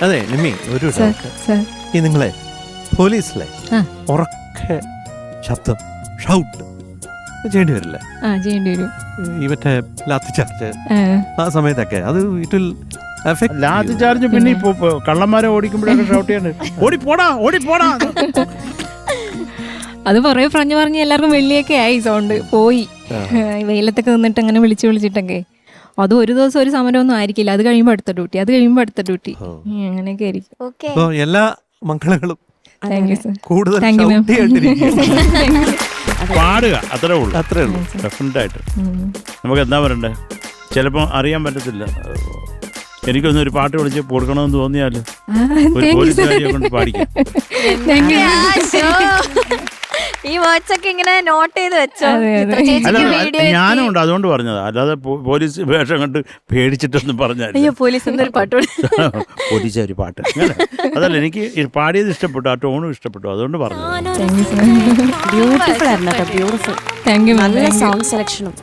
അതെ നിമ്മി, ഒരു ഡൗട്ട്. ഈ നിങ്ങളെ പോലീസിലെ ഉറക്കെ ശബ്ദം ഷൗട്ട് ചെയ്യേണ്ടി വരില്ലേ? ചെയ്യേണ്ടി വരും. ഈ മറ്റേ ലാത്തി ചാർജ് ആ സമയത്തൊക്കെ അത് it will affect. Lathi charge പിന്നെ ഇപ്പൊ കള്ളന്മാരെ ഓടിക്കുമ്പോഴൊക്കെ ഷൗട്ട് ചെയ്യണ്ട്, ഓടിപ്പോടാ ഓടിപ്പോടാ. അത് പുറകെ പറഞ്ഞ് എല്ലാവർക്കും വെള്ളിയൊക്കെ ആയി, സൗണ്ട് പോയി. വെയിലത്തൊക്കെ നിന്നിട്ട് അങ്ങനെ വിളിച്ചിട്ടൊക്കെ. അത് ഒരു ദിവസം ഒരു സമരമൊന്നും ആയിരിക്കില്ല. അത് കഴിയുമ്പോൾ അടുത്ത ഡ്യൂട്ടി, അത് കഴിയുമ്പോൾ അടുത്ത ഡ്യൂട്ടി, അങ്ങനെയൊക്കെ ആയിരിക്കും. എല്ലാ മംഗളങ്ങളും കൂടുതൽ പാടുക അത്രേ ഉള്ളൂ, അത്രേ ഉള്ളൂ. ഡെഫിനറ്റായിട്ട് നമുക്ക് എന്താ പറയണ്ടേ, ചിലപ്പോൾ അറിയാൻ പറ്റത്തില്ല. എനിക്കൊന്നും ഒരു പാട്ട് വിളിച്ച് കൊടുക്കണമെന്ന് തോന്നിയാലും ഒരു പോലീസുകാരിയെ കൊണ്ട് പാടിക്കാം. ഈ വേർഡ്സ് ഒക്കെ ഇങ്ങനെ നോട്ട് ചെയ്ത് വെച്ചോ. അല്ല, ഞാനും ഉണ്ട്, അതുകൊണ്ട് പറഞ്ഞതാ. അല്ലാതെ പോലീസ് വേഷം കണ്ട് പേടിച്ചിട്ടൊന്നും പറഞ്ഞാൽ പോലീസ് പാട്ട് പോലീസ് ഒരു പാട്ട് അതല്ല, എനിക്ക് പാടിയത് ഇഷ്ടപ്പെട്ടു, ആ ടോണും ഇഷ്ടപ്പെട്ടു, അതുകൊണ്ട് പറഞ്ഞു. ബ്യൂട്ടിഫുൾ ആയിരുന്നു കേട്ടോ, ബ്യൂട്ടിഫുൾ. Thank you. നല്ല സോങ് സെലക്ഷനും.